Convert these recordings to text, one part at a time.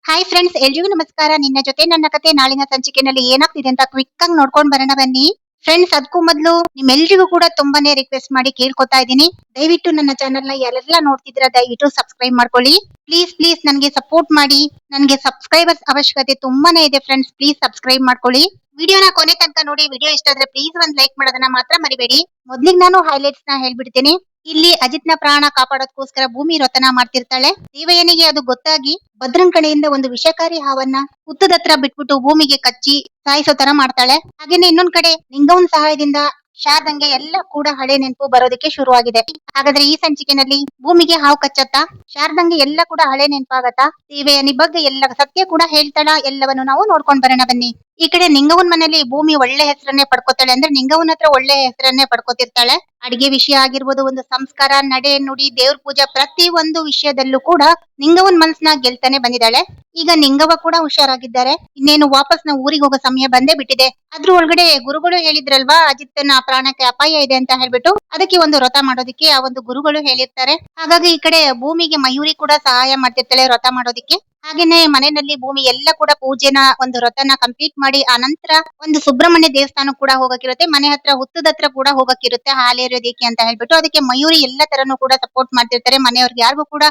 Hi friends, ಎಲ್ರಿಗೂ ನಮಸ್ಕಾರ. ನಿನ್ನ ಜೊತೆ ನನ್ನ ಕತೆ ನಾಳಿನ ಸಂಚಿಕೆಯಲ್ಲಿ ಏನಾಗ್ತಿದೆ ಅಂತ ಕ್ವಿಕ್ ಆಗಿ ನೋಡ್ಕೊಂಡ್ ಬರೋಣ ಬನ್ನಿ. ಫ್ರೆಂಡ್ಸ್, ಅದಕ್ಕೂ ಮೊದಲು ನಿಮ್ಮೆಲ್ರಿಗೂ ಕೂಡ ತುಂಬಾನೇ ರಿಕ್ವೆಸ್ಟ್ ಮಾಡಿ ಕೇಳ್ಕೊತಾ ಇದ್ದೀನಿ. ದಯವಿಟ್ಟು ನನ್ನ ಚಾನೆಲ್ ನ ಯಾರೆಲ್ಲ ನೋಡ್ತಿದ್ದೀರಾ ದಯವಿಟ್ಟು ಸಬ್ಸ್ಕ್ರೈಬ್ ಮಾಡ್ಕೊಳ್ಳಿ. ಪ್ಲೀಸ್ ಪ್ಲೀಸ್ ನನಗೆ ಸಪೋರ್ಟ್ ಮಾಡಿ. ನನಗೆ ಸಬ್ಸ್ಕ್ರೈಬರ್ಸ್ ಅವಶ್ಯಕತೆ ತುಂಬಾನೇ ಇದೆ ಫ್ರೆಂಡ್ಸ್. ಪ್ಲೀಸ್ ಸಬ್ಸ್ಕ್ರೈಬ್ ಮಾಡ್ಕೊಳ್ಳಿ. ವಿಡಿಯೋನ ಕೊನೆ ತನಕ ನೋಡಿ. ವಿಡಿಯೋ ಇಷ್ಟ ಆದ್ರೆ ಪ್ಲೀಸ್ ಒಂದ್ ಲೈಕ್ ಮಾಡೋದನ್ನ ಮಾತ್ರ ಮರಿಬೇಡಿ. ಮೊದ್ಲಿಗೆ ನಾನು ಹೈಲೈಟ್ಸ್ ನ ಹೇಳ್ಬಿಡ್ತೀನಿ. ಇಲ್ಲಿ ಅಜಿತ್ನ ಪ್ರಾಣ ಕಾಪಾಡೋದಕ್ಕೋಸ್ಕರ ಭೂಮಿ ರತನ ಮಾಡ್ತಿರ್ತಾಳೆ. ದೇವಯ್ಯನಿಗೆ ಅದು ಗೊತ್ತಾಗಿ ಭದ್ರನ್ ಕಡೆಯಿಂದ ಒಂದು ವಿಷಕಾರಿ ಹಾವನ್ನ ಹುತ್ತದತ್ರ ಬಿಟ್ಬಿಟ್ಟು ಭೂಮಿಗೆ ಕಚ್ಚಿ ಸಾಯಿಸೋ ತರ ಮಾಡ್ತಾಳೆ. ಹಾಗೇನೆ ಇನ್ನೊಂದ್ ಕಡೆ ನಿಂಗವನ್ ಸಹಾಯದಿಂದ ಶಾರದಂಗೆ ಎಲ್ಲ ಕೂಡ ಹಳೆ ನೆನಪು ಬರೋದಕ್ಕೆ ಶುರುವಾಗಿದೆ. ಹಾಗಾದ್ರೆ ಈ ಸಂಚಿಕೆನಲ್ಲಿ ಭೂಮಿಗೆ ಹಾವು ಕಚ್ಚತ್ತಾ, ಶಾರದಂಗೆ ಎಲ್ಲ ಕೂಡ ಹಳೆ ನೆನಪಾಗತ್ತಾ, ದೇವಯಾನಿ ಬಗ್ಗೆ ಎಲ್ಲ ಸತ್ಯ ಕೂಡ ಹೇಳ್ತಾಳ, ಎಲ್ಲವನ್ನು ನಾವು ನೋಡ್ಕೊಂಡ್ ಬರೋಣ ಬನ್ನಿ. ಈ ಕಡೆ ನಿಂಗವನ್ ಮನೇಲಿ ಭೂಮಿ ಒಳ್ಳೆ ಹೆಸರನ್ನೇ ಪಡ್ಕೋತಾಳೆ. ಅಂದ್ರೆ ನಿಂಗವನ್ ಹತ್ರ ಒಳ್ಳೆ ಹೆಸರನ್ನೇ ಪಡ್ಕೋತಿರ್ತಾಳೆ. ಅಡಿಗೆ ವಿಷಯ ಆಗಿರ್ಬೋದು, ಒಂದು ಸಂಸ್ಕಾರ, ನಡೆ ನುಡಿ, ದೇವ್ರ ಪೂಜಾ, ಪ್ರತಿ ಒಂದು ವಿಷಯದಲ್ಲೂ ಕೂಡ ನಿಂಗವನ್ ಮನ್ಸನ್ನ ಗೆಲ್ತಾನೆ ಬಂದಿದ್ದಾಳೆ. ಈಗ ನಿಂಗವ ಕೂಡ ಹುಷಾರಾಗಿದ್ದಾರೆ. ಇನ್ನೇನು ವಾಪಸ್ ನಾವು ಊರಿಗೆ ಹೋಗೋ ಸಮಯ ಬಂದೇ ಬಿಟ್ಟಿದೆ. ಅದ್ರ ಒಳಗಡೆ ಗುರುಗಳು ಹೇಳಿದ್ರಲ್ವಾ, ಅಜಿತ್ತನ ಪ್ರಾಣಕ್ಕೆ ಅಪಾಯ ಇದೆ ಅಂತ ಹೇಳ್ಬಿಟ್ಟು, ಅದಕ್ಕೆ ಒಂದು ವ್ರತ ಮಾಡೋದಿಕ್ಕೆ ಆ ಒಂದು ಗುರುಗಳು ಹೇಳಿರ್ತಾರೆ. ಹಾಗಾಗಿ ಈ ಕಡೆ ಭೂಮಿಗೆ ಮಯೂರಿ ಕೂಡ ಸಹಾಯ ಮಾಡ್ತಿರ್ತಾಳೆ ವ್ರತ ಮಾಡೋದಿಕ್ಕೆ. ಹಾಗೇನೆ ಮನೆಯಲ್ಲಿ ಭೂಮಿ ಎಲ್ಲ ಕೂಡ ಪೂಜೆನ ಒಂದು ವ್ರತನ ಕಂಪ್ಲೀಟ್ ಮಾಡಿ ಆ ನಂತರ ಒಂದು ಸುಬ್ರಹ್ಮಣ್ಯ ದೇವಸ್ಥಾನ ಕೂಡ ಹೋಗಕ್ಕಿರುತ್ತೆ. ಮನೆ ಹತ್ರ ಹುತ್ತದ ಹತ್ರ ಕೂಡ ಹೋಗಕ್ಕಿರುತ್ತೆ ಹಾಲೇರೋದಿಕ್ಕೆ ಅಂತ ಹೇಳ್ಬಿಟ್ಟು. ಅದಕ್ಕೆ ಮಯೂರಿ ಎಲ್ಲ ತರನು ಕೂಡ ಸಪೋರ್ಟ್ ಮಾಡ್ತಿರ್ತಾರೆ. ಮನೆಯವ್ರಿಗೆ ಯಾರಿಗೂ ಕೂಡ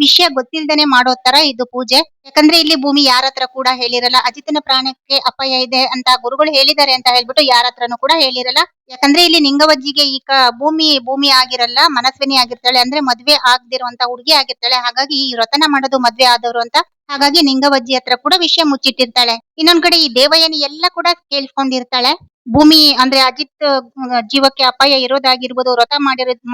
ವಿಷಯ ಗೊತ್ತಿಲ್ದೇನೆ ಮಾಡೋ ತರ ಇದು ಪೂಜೆ. ಯಾಕಂದ್ರೆ ಇಲ್ಲಿ ಭೂಮಿ ಯಾರ ಹತ್ರ ಕೂಡ ಹೇಳಿರಲ್ಲ. ಅಜಿತನ ಪ್ರಾಣಕ್ಕೆ ಅಪಾಯ ಇದೆ ಅಂತ ಗುರುಗಳು ಹೇಳಿದ್ದಾರೆ ಅಂತ ಹೇಳ್ಬಿಟ್ಟು ಯಾರ ಹತ್ರನು ಕೂಡ ಹೇಳಿರಲ್ಲ. ಯಾಕಂದ್ರೆ ಇಲ್ಲಿ ನಿಂಗವಜ್ಜಿಗೆ ಈಗ ಭೂಮಿ ಆಗಿರಲ್ಲ, ಮನಸ್ವಿನಿ ಆಗಿರ್ತಾಳೆ. ಅಂದ್ರೆ ಮದ್ವೆ ಆಗದಿರುವಂತ ಹುಡುಗಿ ಆಗಿರ್ತಾಳೆ. ಹಾಗಾಗಿ ಈ ವ್ರತನ ಮಾಡೋದು ಮದ್ವೆ ಆದವರು ಅಂತ. ಹಾಗಾಗಿ ನಿಂಗವಜ್ಜಿ ಹತ್ರ ಕೂಡ ವಿಷಯ ಮುಚ್ಚಿಟ್ಟಿರ್ತಾಳೆ. ಇನ್ನೊಂದ್ ಕಡೆ ಈ ದೇವಯಾನಿ ಎಲ್ಲ ಕೂಡ ಕೇಳಿಸ್ಕೊಂಡಿರ್ತಾಳೆ. ಭೂಮಿ ಅಂದ್ರೆ ಅಜಿತ್ ಜೀವಕ್ಕೆ ಅಪಾಯ ಇರೋದಾಗಿರ್ಬೋದು, ವ್ರತ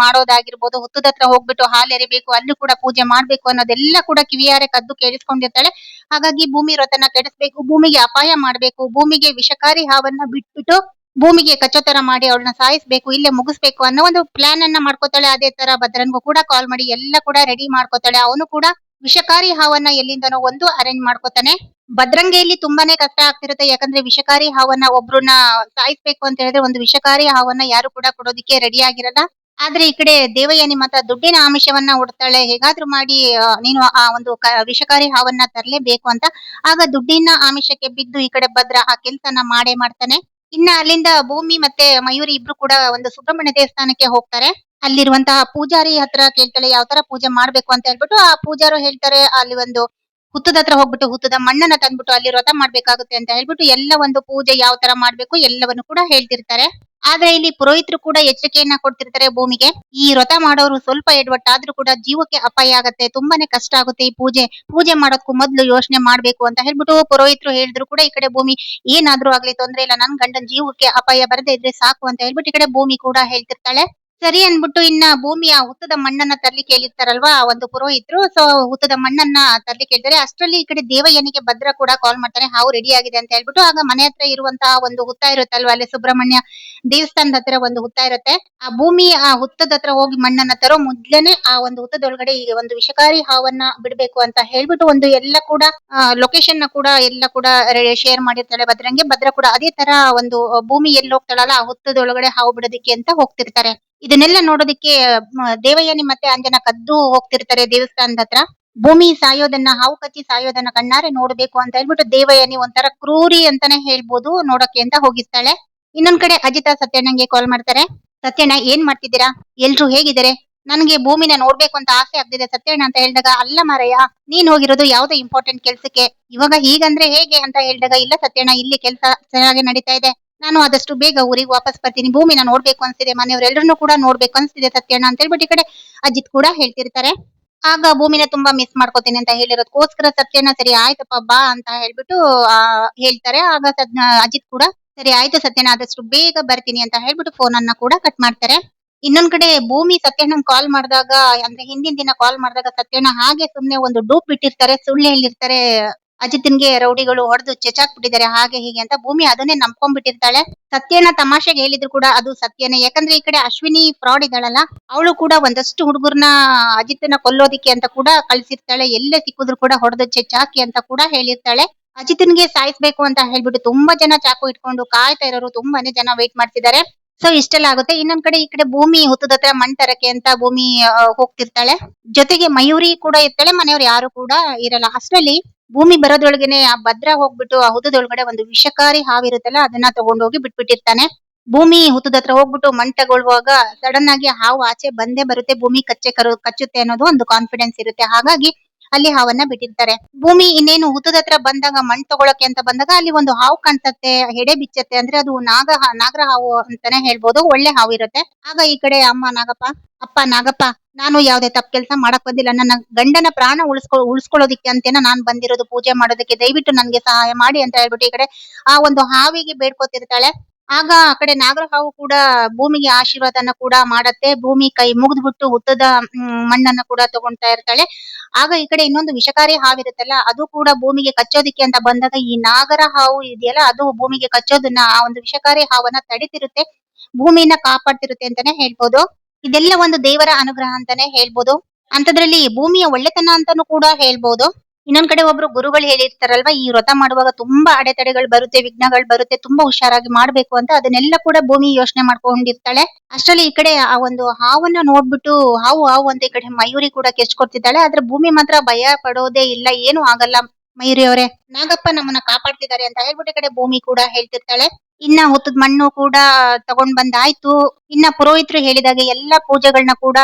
ಮಾಡೋದಾಗಿರ್ಬೋದು, ಹುತ್ತದ ಹತ್ರ ಹೋಗ್ಬಿಟ್ಟು ಹಾಲು ಎರಿಬೇಕು, ಅಲ್ಲೂ ಕೂಡ ಪೂಜೆ ಮಾಡ್ಬೇಕು ಅನ್ನೋದೆಲ್ಲ ಕೂಡ ಕಿವಿಯಾರೆ ಕದ್ದು ಕೇಳಿಸ್ಕೊಂಡಿರ್ತಾಳೆ. ಹಾಗಾಗಿ ಭೂಮಿ ವ್ರತನ ಕೆಡಿಸ್ಬೇಕು, ಭೂಮಿಗೆ ಅಪಾಯ ಮಾಡ್ಬೇಕು, ಭೂಮಿಗೆ ವಿಷಕಾರಿ ಹಾವನ್ನ ಬಿಟ್ಬಿಟ್ಟು ಭೂಮಿಗೆ ಕಚ್ಚೋತರ ಮಾಡಿ ಅವಳನ್ನ ಸಾಯಿಸ್ಬೇಕು, ಇಲ್ಲೇ ಮುಗಿಸ್ಬೇಕು ಅನ್ನೋ ಒಂದು ಪ್ಲಾನ್ ಅನ್ನ ಮಾಡ್ಕೋತಾಳೆ. ಅದೇ ತರ ಭದ್ರನ್ಗೂ ಕೂಡ ಕಾಲ್ ಮಾಡಿ ಎಲ್ಲ ಕೂಡ ರೆಡಿ ಮಾಡ್ಕೋತಾಳೆ. ಅವನು ಕೂಡ ವಿಷಕಾರಿ ಹಾವನ್ನ ಎಲ್ಲಿಂದನೋ ಒಂದು ಅರೇಂಜ್ ಮಾಡ್ಕೋತಾನೆ. ಭದ್ರಂಗೆ ಇಲ್ಲಿ ತುಂಬಾನೇ ಕಷ್ಟ ಆಗ್ತಿರುತ್ತೆ. ಯಾಕಂದ್ರೆ ವಿಷಕಾರಿ ಹಾವನ್ನ ಒಬ್ರನ್ನ ಸಾಯಿಸ್ಬೇಕು ಅಂತ ಹೇಳಿದ್ರೆ ಒಂದು ವಿಷಕಾರಿ ಹಾವನ್ನ ಯಾರು ಕೂಡ ಕೊಡೋದಿಕ್ಕೆ ರೆಡಿ ಆಗಿರಲ್ಲ. ಆದ್ರೆ ಈ ಕಡೆ ದೇವಯಾನಿ ಮಾತ್ರ ದುಡ್ಡಿನ ಆಮಿಷವನ್ನ ಹುಡ್ತಾಳೆ. ಹೇಗಾದ್ರೂ ಮಾಡಿ ನೀನು ಆ ಒಂದು ವಿಷಕಾರಿ ಹಾವನ್ನ ತರಲೇಬೇಕು ಅಂತ. ಆಗ ದುಡ್ಡಿನ ಆಮಿಷಕ್ಕೆ ಬಿದ್ದು ಈ ಕಡೆ ಭದ್ರ ಆ ಕೆಲ್ಸನ ಮಾಡೇ ಮಾಡ್ತಾನೆ. ಇನ್ನ ಅಲ್ಲಿಂದ ಭೂಮಿ ಮತ್ತೆ ಮಯೂರಿ ಇಬ್ರು ಕೂಡ ಒಂದು ಸುಬ್ರಹ್ಮಣ್ಯ ದೇವಸ್ಥಾನಕ್ಕೆ ಹೋಗ್ತಾರೆ. ಅಲ್ಲಿರುವಂತಹ ಪೂಜಾರಿ ಹತ್ರ ಕೇಳ್ತಾಳೆ ಯಾವ ತರ ಪೂಜೆ ಮಾಡ್ಬೇಕು ಅಂತ ಹೇಳ್ಬಿಟ್ಟು. ಆ ಪೂಜಾರು ಹೇಳ್ತಾರೆ ಅಲ್ಲಿ ಒಂದು ಹುತ್ತದ ಹತ್ರ ಹೋಗ್ಬಿಟ್ಟು ಹುತ್ತದ ಮಣ್ಣನ್ನ ತಂದ್ಬಿಟ್ಟು ಅಲ್ಲಿ ವ್ರತ ಮಾಡ್ಬೇಕಾಗುತ್ತೆ ಅಂತ ಹೇಳ್ಬಿಟ್ಟು ಎಲ್ಲ ಒಂದು ಪೂಜೆ ಯಾವ ತರ ಮಾಡ್ಬೇಕು ಎಲ್ಲವನ್ನು ಕೂಡ ಹೇಳ್ತಿರ್ತಾರೆ. ಆದ್ರೆ ಇಲ್ಲಿ ಪುರೋಹಿತರು ಕೂಡ ಎಚ್ಚರಿಕೆಯನ್ನ ಕೊಡ್ತಿರ್ತಾರೆ ಭೂಮಿಗೆ. ಈ ವ್ರತ ಮಾಡೋರು ಸ್ವಲ್ಪ ಎಡವಟ್ಟಾದ್ರೂ ಕೂಡ ಜೀವಕ್ಕೆ ಅಪಾಯ ಆಗತ್ತೆ, ತುಂಬಾನೇ ಕಷ್ಟ ಆಗುತ್ತೆ. ಈ ಪೂಜೆ ಮಾಡೋದಕ್ಕೂ ಮೊದ್ಲು ಯೋಚನೆ ಮಾಡ್ಬೇಕು ಅಂತ ಹೇಳ್ಬಿಟ್ಟು ಪುರೋಹಿತರು ಹೇಳಿದ್ರು ಕೂಡ ಈ ಕಡೆ ಭೂಮಿ ಏನಾದ್ರೂ ಆಗ್ಲಿ ತೊಂದ್ರೆ ಇಲ್ಲ, ನನ್ ಗಂಡನ್ ಜೀವಕ್ಕೆ ಅಪಾಯ ಬರದೇ ಇದ್ರೆ ಸಾಕು ಅಂತ ಹೇಳ್ಬಿಟ್ಟು ಈ ಕಡೆ ಭೂಮಿ ಕೂಡ ಹೇಳ್ತಿರ್ತಾಳೆ. ಸರಿ ಅನ್ಬಿಟ್ಟು ಇನ್ನ ಭೂಮಿಯ ಹುತ್ತದ ಮಣ್ಣನ್ನ ತರ್ಲಿಕ್ಕೆ ಹೇಳಿರ್ತಾರಲ್ವಾ ಆ ಒಂದು ಪುರೋಹಿತರು. ಸೊ ಹುತ್ತದ ಮಣ್ಣನ್ನ ತರ್ಲಿಕ್ಕೆ ಹೇಳ್ತಾರೆ. ಅಷ್ಟರಲ್ಲಿ ಈ ಕಡೆ ದೇವಯ್ಯನಿಗೆ ಭದ್ರ ಕೂಡ ಕಾಲ್ ಮಾಡ್ತಾನೆ, ಹಾವು ರೆಡಿ ಆಗಿದೆ ಅಂತ ಹೇಳ್ಬಿಟ್ಟು. ಆಗ ಮನೆ ಹತ್ರ ಇರುವಂತಹ ಒಂದು ಹುತ್ತ ಇರುತ್ತಲ್ವಾ, ಅಲ್ಲಿ ಸುಬ್ರಹ್ಮಣ್ಯ ದೇವಸ್ಥಾನದ ಹತ್ರ ಒಂದು ಹುತ್ತ ಇರುತ್ತೆ. ಆ ಭೂಮಿ ಆ ಹುತ್ತದ ಹತ್ರ ಹೋಗಿ ಮಣ್ಣನ್ನ ತರೋ ಮೊದ್ಲೇನೆ ಆ ಒಂದು ಹುತ್ತದೊಳಗಡೆ ಈ ಒಂದು ವಿಷಕಾರಿ ಹಾವನ್ನ ಬಿಡ್ಬೇಕು ಅಂತ ಹೇಳ್ಬಿಟ್ಟು ಒಂದು ಎಲ್ಲ ಕೂಡ ಲೊಕೇಶನ್ ನ ಕೂಡ ಎಲ್ಲ ಕೂಡ ಶೇರ್ ಮಾಡಿರ್ತಾಳೆ ಭದ್ರಂಗೆ. ಭದ್ರ ಕೂಡ ಅದೇ ತರ ಒಂದು ಭೂಮಿ ಎಲ್ಲಿ ಹೋಗ್ತಾಳಲ್ಲ ಆ ಹುತ್ತದೊಳಗಡೆ ಹಾವು ಬಿಡೋದಿಕ್ಕೆ ಅಂತ ಹೋಗ್ತಿರ್ತಾರೆ. ಇದನ್ನೆಲ್ಲ ನೋಡೋದಿಕ್ಕೆ ದೇವಯಾನಿ ಮತ್ತೆ ಅಂಜನ ಕದ್ದು ಹೋಗ್ತಿರ್ತಾರೆ ದೇವಸ್ಥಾನದ ಹತ್ರ. ಭೂಮಿ ಸಾಯೋದನ್ನ, ಹಾವು ಕಚ್ಚಿ ಸಾಯೋದನ್ನ ಕಣ್ಣಾರೆ ನೋಡ್ಬೇಕು ಅಂತ ಹೇಳ್ಬಿಟ್ಟು ದೇವಯಾನಿ ಒಂಥರ ಕ್ರೂರಿ ಅಂತಾನೆ ಹೇಳ್ಬೋದು ನೋಡಕ್ಕೆ ಅಂತ ಹೋಗಿರ್ತಾಳೆ. ಇನ್ನೊಂದ್ ಕಡೆ ಅಜಿತ ಸತ್ಯಣ್ಣಂಗೆ ಕಾಲ್ ಮಾಡ್ತಾರೆ. ಸತ್ಯಣ್ಣ ಏನ್ ಮಾಡ್ತಿದ್ದೀರಾ, ಎಲ್ರು ಹೇಗಿದ್ದಾರೆ, ನನ್ಗೆ ಭೂಮಿನ ನೋಡ್ಬೇಕು ಅಂತ ಆಸೆ ಆಗ್ತಿದೆ ಸತ್ಯಣ್ಣ ಅಂತ ಹೇಳಿದಾಗ, ಅಲ್ಲ ಮಾರಯ್ಯ ನೀನ್ ಹೋಗಿರೋದು ಯಾವ್ದೋ ಇಂಪಾರ್ಟೆಂಟ್ ಕೆಲ್ಸಕ್ಕೆ, ಇವಾಗ ಹೀಗಂದ್ರೆ ಹೇಗೆ ಅಂತ ಹೇಳಿದಾಗ, ಇಲ್ಲ ಸತ್ಯಣ್ಣ ಇಲ್ಲಿ ಕೆಲ್ಸ ಚೆನ್ನಾಗಿ ನಡೀತಾ ಇದೆ, ನಾನು ಆದಷ್ಟು ಬೇಗ ಊರಿಗೆ ವಾಪಸ್ ಬರ್ತೀನಿ, ಭೂಮಿನ ನೋಡ್ಬೇಕು ಅನ್ಸ್ತಿದೆ, ಮನೆಯವರೆಲ್ಲರನ್ನೂ ಕೂಡ ನೋಡ್ಬೇಕು ಅನ್ಸ್ತಿದೆ ಸತ್ಯಣ್ಣ ಅಂತ ಹೇಳ್ಬಿಟ್ಟು ಈ ಕಡೆ ಅಜಿತ್ ಕೂಡ ಹೇಳ್ತಿರ್ತಾರೆ. ಆಗ ಭೂಮಿನ ತುಂಬಾ ಮಿಸ್ ಮಾಡ್ಕೋತೀನಿ ಅಂತ ಹೇಳಿರೋದಕ್ಕೋಸ್ಕರ ಸತ್ಯಣ್ಣ ಸರಿ ಆಯ್ತಪ್ಪ ಬಾ ಅಂತ ಹೇಳ್ಬಿಟ್ಟು ಹೇಳ್ತಾರೆ. ಆಗ ಅಜಿತ್ ಕೂಡ ಸರಿ ಆಯ್ತು ಸತ್ಯಣ್ಣ ಆದಷ್ಟು ಬೇಗ ಬರ್ತೀನಿ ಅಂತ ಹೇಳ್ಬಿಟ್ಟು ಫೋನ್ ಅನ್ನ ಕೂಡ ಕಟ್ ಮಾಡ್ತಾರೆ. ಇನ್ನೊಂದ್ ಕಡೆ ಭೂಮಿ ಸತ್ಯಣ್ಣಂಗ್ ಕಾಲ್ ಮಾಡಿದಾಗ, ಅಂದ್ರೆ ಹಿಂದಿನ ದಿನ ಕಾಲ್ ಮಾಡಿದಾಗ ಸತ್ಯಣ್ಣ ಹಾಗೆ ಸುಮ್ನೆ ಒಂದು ಡೂಪ್ ಬಿಟ್ಟಿರ್ತಾರೆ, ಸುಳ್ಳು ಹೇಳಿರ್ತಾರೆ. ಅಜಿತ್ನ್ಗೆ ರೌಡಿಗಳು ಹೊಡೆದು ಬಿಟ್ಟಿದ್ದಾರೆ ಹಾಗೆ ಹೀಗೆ ಅಂತ. ಭೂಮಿ ಅದನ್ನೇ ನಂಬ್ಕೊಂಡ್ಬಿಟ್ಟಿರ್ತಾಳೆ. ಸತ್ಯನ ತಮಾಷೆಗೆ ಹೇಳಿದ್ರು ಕೂಡ ಅದು ಸತ್ಯನೇ. ಯಾಕಂದ್ರೆ ಈ ಕಡೆ ಅಶ್ವಿನಿ ಫ್ರಾಡ್ ಇದ್ದಾಳಲ್ಲ, ಅವಳು ಕೂಡ ಒಂದಷ್ಟು ಹುಡುಗರ್ನ ಅಜಿತ್ನ ಕೊಲ್ಲೋದಿಕ್ಕೆ ಅಂತ ಕೂಡ ಕಳ್ಸಿರ್ತಾಳೆ. ಎಲ್ಲೇ ಸಿಕ್ಕಿದ್ರು ಕೂಡ ಹೊಡೆದು ಚೆಚ್ಚಾಕಿ ಅಂತ ಕೂಡ ಹೇಳಿರ್ತಾಳೆ. ಅಜಿತ್ನ್ಗೆ ಸಾಯಿಸ್ಬೇಕು ಅಂತ ಹೇಳ್ಬಿಟ್ಟು ತುಂಬಾ ಜನ ಚಾಕು ಇಟ್ಕೊಂಡು ಕಾಯ್ತಾ ಇರೋರು ತುಂಬಾನೇ ಜನ ವೇಟ್ ಮಾಡ್ತಿದ್ದಾರೆ. ಸೊ ಇಷ್ಟೆಲ್ಲ ಆಗುತ್ತೆ. ಇನ್ನೊಂದ್ ಕಡೆ ಈ ಕಡೆ ಭೂಮಿ ಹುತ್ತದ ಹತ್ರ ಮಣ್ ತರಕ್ಕೆ ಅಂತ ಭೂಮಿ ಹೋಗ್ತಿರ್ತಾಳೆ. ಜೊತೆಗೆ ಮಯೂರಿ ಕೂಡ ಇರ್ತಾಳೆ, ಮನೆಯವ್ರು ಯಾರು ಕೂಡ ಇರಲ್ಲ. ಅಷ್ಟ್ರಲ್ಲಿ ಭೂಮಿ ಬರೋದ್ರೊಳಗೇನೆ ಆ ಭದ್ರ ಹೋಗ್ಬಿಟ್ಟು ಆ ಹುತ್ತದೊಳಗಡೆ ಒಂದು ವಿಷಕಾರಿ ಹಾವಿರುತ್ತಲ್ಲ ಅದನ್ನ ತಗೊಂಡೋಗಿ ಬಿಟ್ಬಿಟ್ಟಿರ್ತಾನೆ. ಭೂಮಿ ಹುತ್ತದ ಹತ್ರ ಹೋಗ್ಬಿಟ್ಟು ಮಣ್ ತಗೊಳ್ಳುವಾಗ ಸಡನ್ ಆಗಿ ಹಾವು ಆಚೆ ಬಂದೇ ಬರುತ್ತೆ, ಭೂಮಿ ಕಚ್ಚುತ್ತೆ ಅನ್ನೋದು ಒಂದು ಕಾನ್ಫಿಡೆನ್ಸ್ ಇರುತ್ತೆ. ಹಾಗಾಗಿ ಅಲ್ಲಿ ಹಾವನ್ನ ಬಿಟ್ಟಿರ್ತಾರೆ. ಭೂಮಿ ಇನ್ನೇನು ಹುತ್ತದ ಹತ್ರ ಬಂದಾಗ ಮಣ್ ತಗೊಳಕ್ಕೆ ಅಂತ ಬಂದಾಗ ಅಲ್ಲಿ ಒಂದು ಹಾವು ಕಾಣ್ಸತ್ತೆ, ಹೆಡೆ ಬಿಚ್ಚತ್ತೆ. ಅಂದ್ರೆ ಅದು ನಾಗರ ಹಾವು ಅಂತಾನೆ ಹೇಳ್ಬೋದು, ಒಳ್ಳೆ ಹಾವು ಇರುತ್ತೆ. ಆಗ ಈ ಕಡೆ ಅಮ್ಮ ನಾಗಪ್ಪ, ಅಪ್ಪ ನಾಗಪ್ಪ, ನಾನು ಯಾವ್ದೇ ತಪ್ಪು ಕೆಲಸ ಮಾಡಕ್ ಬಂದಿಲ್ಲ, ನನ್ನ ಗಂಡನ ಪ್ರಾಣ ಉಳಿಸ್ಕೊಳ್ಳೋದಿಕ್ಕೆ ಅಂತೇನ ನಾನ್ ಬಂದಿರೋದು, ಪೂಜೆ ಮಾಡೋದಕ್ಕೆ, ದಯವಿಟ್ಟು ನನ್ಗೆ ಸಹಾಯ ಮಾಡಿ ಅಂತ ಹೇಳ್ಬಿಟ್ಟು ಈ ಕಡೆ ಆ ಒಂದು ಹಾವಿಗೆ ಬೇಡ್ಕೊತಿರ್ತಾಳೆ. ಆಗ ಆ ಕಡೆ ನಾಗರ ಹಾವು ಕೂಡ ಭೂಮಿಗೆ ಆಶೀರ್ವಾದನ ಕೂಡ ಮಾಡತ್ತೆ. ಭೂಮಿ ಕೈ ಮುಗಿದ್ಬಿಟ್ಟು ಹುತ್ತದ ಮಣ್ಣನ್ನ ಕೂಡ ತಗೊಂತಾ ಇರ್ತಾಳೆ. ಆಗ ಈ ಕಡೆ ಇನ್ನೊಂದು ವಿಷಕಾರಿ ಹಾವಿರುತ್ತಲ್ಲ ಅದು ಕೂಡ ಭೂಮಿಗೆ ಕಚ್ಚೋದಿಕ್ಕೆ ಅಂತ ಬಂದಾಗ ಈ ನಾಗರ ಹಾವು ಇದೆಯಲ್ಲ ಅದು ಭೂಮಿಗೆ ಕಚ್ಚೋದನ್ನ ಆ ಒಂದು ವಿಷಕಾರಿ ಹಾವನ್ನ ತಡಿತಿರುತ್ತೆ, ಭೂಮಿಯನ್ನ ಕಾಪಾಡ್ತಿರುತ್ತೆ ಅಂತಾನೆ ಹೇಳ್ಬೋದು. ಇದೆಲ್ಲ ಒಂದು ದೇವರ ಅನುಗ್ರಹ ಅಂತಾನೆ ಹೇಳ್ಬೋದು. ಅಂತದ್ರಲ್ಲಿ ಭೂಮಿಯ ಒಳ್ಳೆತನ ಅಂತಾನೂ ಕೂಡ ಹೇಳ್ಬೋದು. ಇನ್ನೊಂದ್ ಕಡೆ ಒಬ್ರು ಗುರುಗಳು ಹೇಳಿರ್ತಾರಲ್ವಾ, ಈ ವ್ರತ ಮಾಡುವಾಗ ತುಂಬಾ ಅಡೆತಡೆಗಳು ಬರುತ್ತೆ, ವಿಘ್ನಗಳು ಬರುತ್ತೆ, ತುಂಬಾ ಹುಷಾರಾಗಿ ಮಾಡ್ಬೇಕು ಅಂತ. ಅದನ್ನೆಲ್ಲ ಕೂಡ ಭೂಮಿ ಯೋಚನೆ ಮಾಡ್ಕೊಂಡಿರ್ತಾಳೆ. ಅಷ್ಟ್ರಲ್ಲಿ ಈ ಕಡೆ ಆ ಒಂದು ಹಾವನ್ನ ನೋಡ್ಬಿಟ್ಟು ಹಾವು ಹಾವು ಅಂತ ಈ ಕಡೆ ಮಯೂರಿ ಕೂಡ ಕೆಚ್ಕೊಡ್ತಿದ್ದಾಳೆ. ಆದ್ರೆ ಭೂಮಿ ಮಾತ್ರ ಭಯ ಪಡೋದೇ ಇಲ್ಲ, ಏನು ಆಗಲ್ಲ ಮಯೂರಿ ಅವರೇ, ನಾಗಪ್ಪ ನಮ್ಮನ್ನ ಕಾಪಾಡ್ತಿದ್ದಾರೆ ಅಂತ ಹೇಳ್ಬಿಟ್ಟು ಈ ಕಡೆ ಭೂಮಿ ಕೂಡ ಹೇಳ್ತಿರ್ತಾಳೆ. ಇನ್ನ ಹುತ್ತದ ಮಣ್ಣು ಕೂಡ ತಗೊಂಡ್ ಬಂದಾಯ್ತು. ಇನ್ನ ಪುರೋಹಿತರು ಹೇಳಿದಾಗೆ ಎಲ್ಲಾ ಪೂಜೆಗಳನ್ನ ಕೂಡ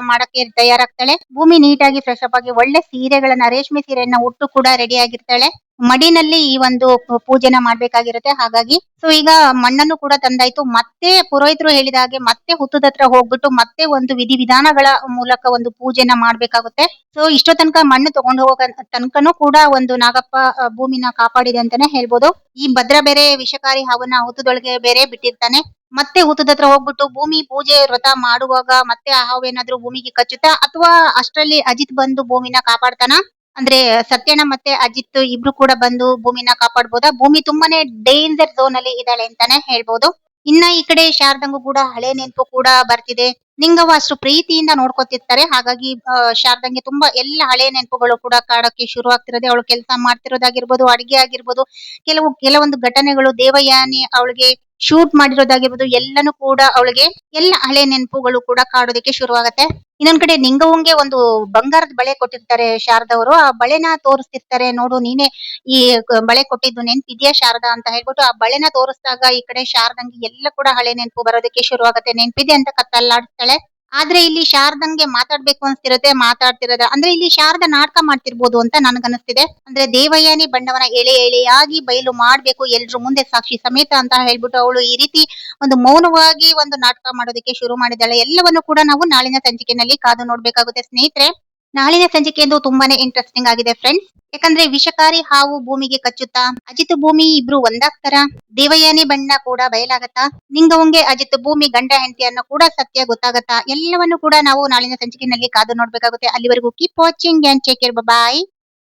ಮಾಡಕ್ಕೆ ತಯಾರಾಗ್ತಾಳೆ. ಭೂಮಿ ನೀಟಾಗಿ ಫ್ರೆಶ್ ಅಪ್ ಆಗಿ ಒಳ್ಳೆ ಸೀರೆಗಳನ್ನ, ರೇಷ್ಮೆ ಸೀರೆಯನ್ನ ಉಟ್ಟು ಕೂಡ ರೆಡಿ ಆಗಿರ್ತಾಳೆ. ಮಡಿನಲ್ಲಿ ಈ ಒಂದು ಪೂಜೆನ ಮಾಡ್ಬೇಕಾಗಿರುತ್ತೆ. ಹಾಗಾಗಿ ಸೊ ಈಗ ಮಣ್ಣನ್ನು ಕೂಡ ತಂದಾಯ್ತು. ಮತ್ತೆ ಪುರೋಹಿತರು ಹೇಳಿದ ಹಾಗೆ ಮತ್ತೆ ಹುತ್ತದ ಹತ್ರ ಹೋಗ್ಬಿಟ್ಟು ಮತ್ತೆ ಒಂದು ವಿಧಿವಿಧಾನಗಳ ಮೂಲಕ ಒಂದು ಪೂಜೆನ ಮಾಡ್ಬೇಕಾಗುತ್ತೆ. ಸೊ ಇಷ್ಟೋ ತನಕ ಮಣ್ಣು ತಗೊಂಡು ಹೋಗೋ ತನಕನೂ ಕೂಡ ಒಂದು ನಾಗಪ್ಪ ಭೂಮಿನ ಕಾಪಾಡಿದೆ ಅಂತಾನೆ ಹೇಳ್ಬೋದು. ಈ ಭದ್ರ ಬೇರೆ ವಿಷಕಾರಿ ಹಾವನ್ನ ಹುತ್ತದೊಳಗೆ ಬೇರೆ ಬಿಟ್ಟಿರ್ತಾನೆ. ಮತ್ತೆ ಹುತ್ತದ ಹತ್ರ ಹೋಗ್ಬಿಟ್ಟು ಭೂಮಿ ಪೂಜೆ ವ್ರತ ಮಾಡುವಾಗ ಮತ್ತೆ ಆ ಹಾವು ಏನಾದ್ರೂ ಭೂಮಿಗೆ ಕಚ್ಚುತ್ತಾ, ಅಥವಾ ಅಷ್ಟರಲ್ಲಿ ಅಜಿತ್ ಬಂದು ಭೂಮಿನ ಕಾಪಾಡ್ತಾನ? ಅಂದ್ರೆ ಸತ್ಯಣ್ಣ ಮತ್ತೆ ಅಜಿತ್ ಇಬ್ರು ಕೂಡ ಬಂದು ಭೂಮಿನ ಕಾಪಾಡ್ಬೋದಾ? ಭೂಮಿ ತುಂಬಾನೇ ಡೇಂಜರ್ ಝೋನ್ ಅಲ್ಲಿ ಇದ್ದಾಳೆ ಅಂತಾನೆ ಹೇಳ್ಬೋದು. ಇನ್ನ ಈ ಕಡೆ ಶಾರದಂಗೂ ಕೂಡ ಹಳೆ ನೆನಪು ಕೂಡ ಬರ್ತಿದೆ. ನಿಂಗವ್ವ ಅಷ್ಟು ಪ್ರೀತಿಯಿಂದ ನೋಡ್ಕೊತಿರ್ತಾರೆ. ಹಾಗಾಗಿ ಶಾರದಂಗೆ ತುಂಬಾ ಎಲ್ಲ ಹಳೆ ನೆನಪುಗಳು ಕೂಡ ಕಾಡಕ್ಕೆ ಶುರು ಆಗ್ತಿರೋದೆ. ಅವಳು ಕೆಲಸ ಮಾಡ್ತಿರೋದಾಗಿರ್ಬೋದು, ಅಡಿಗೆ ಆಗಿರ್ಬೋದು, ಕೆಲವೊಂದು ಘಟನೆಗಳು, ದೇವಯಾನಿ ಅವಳಿಗೆ ಶೂಟ್ ಮಾಡಿರೋದಾಗಿರ್ಬೋದು, ಎಲ್ಲಾನು ಕೂಡ ಅವಳಿಗೆ ಎಲ್ಲ ಹಳೆ ನೆನಪುಗಳು ಕೂಡ ಕಾಡೋದಕ್ಕೆ ಶುರು ಆಗತ್ತೆ. ಇನ್ನೊಂದ್ ಕಡೆ ನಿಂಗವ್ವಂಗೆ ಒಂದು ಬಂಗಾರದ ಬಳೆ ಕೊಟ್ಟಿರ್ತಾರೆ ಶಾರದವರು. ಆ ಬಳೆನ ತೋರಿಸ್ತಿರ್ತಾರೆ, ನೋಡು ನೀನೇ ಈ ಬಳೆ ಕೊಟ್ಟಿದ್ದು ನೆನ್ಪಿದ್ಯಾ ಶಾರದಾ ಅಂತ ಹೇಳ್ಬಿಟ್ಟು ಆ ಬಳೆನ ತೋರಿಸಿದಾಗ ಈ ಕಡೆ ಶಾರದಂಗೆ ಎಲ್ಲ ಕೂಡ ಹಳೆ ನೆನಪು ಬರೋದಕ್ಕೆ ಶುರು ಆಗತ್ತೆ. ನೆನ್ಪಿದೆ ಅಂತ ಕತ್ತಲ್ಲಾಡ್ತಾಳೆ. ಆದ್ರೆ ಇಲ್ಲಿ ಶಾರದಂಗೆ ಮಾತಾಡ್ಬೇಕು ಅನ್ಸ್ತಿರತ್ತೆ, ಮಾತಾಡ್ತಿರೋದ ಅಂದ್ರೆ ಇಲ್ಲಿ ಶಾರದಾ ನಾಟಕ ಮಾಡ್ತಿರ್ಬೋದು ಅಂತ ನನ್ಗನ್ಸ್ತಿದೆ. ಅಂದ್ರೆ ದೇವಯಾನಿ ಬಣ್ಣವನ್ನ ಎಳೆ ಎಳೆಯಾಗಿ ಬಯಲು ಮಾಡ್ಬೇಕು ಎಲ್ರು ಮುಂದೆ ಸಾಕ್ಷಿ ಸಮೇತ ಅಂತ ಹೇಳ್ಬಿಟ್ಟು ಅವಳು ಈ ರೀತಿ ಒಂದು ಮೌನವಾಗಿ ಒಂದು ನಾಟಕ ಮಾಡೋದಕ್ಕೆ ಶುರು ಮಾಡಿದ್ದಾಳೆ. ಎಲ್ಲವನ್ನು ಕೂಡ ನಾವು ನಾಳಿನ ಸಂಚಿಕೆಯಲ್ಲಿ ಕಾದು ನೋಡ್ಬೇಕಾಗುತ್ತೆ ಸ್ನೇಹಿತರೆ. ನಾಳಿನ ಸಂಚಿಕೆ ಎಂದು ತುಂಬಾನೇ ಇಂಟ್ರೆಸ್ಟಿಂಗ್ ಆಗಿದೆ ಫ್ರೆಂಡ್ಸ್. ಯಾಕಂದ್ರೆ ವಿಷಕಾರಿ ಹಾವು ಭೂಮಿಗೆ ಕಚ್ಚುತ್ತಾ, ಅಜಿತ್ ಭೂಮಿ ಇಬ್ರು ಒಂದಾಗ್ತಾರ, ದೇವಯಾನಿ ಬಣ್ಣ ಕೂಡ ಬಯಲಾಗತ್ತಾ, ನಿಂಗವ್ವಂಗೆ ಅಜಿತ್ ಭೂಮಿ ಗಂಡ ಹೆಂಡತಿ ಅನ್ನೋ ಕೂಡ ಸತ್ಯ ಗೊತ್ತಾಗತ್ತಾ, ಎಲ್ಲವನ್ನು ಕೂಡ ನಾವು ನಾಳಿನ ಸಂಚಿಕೆಯಲ್ಲಿ ಕಾದು ನೋಡ್ಬೇಕಾಗುತ್ತೆ. ಅಲ್ಲಿವರೆಗೂ keep watching and take care, bye.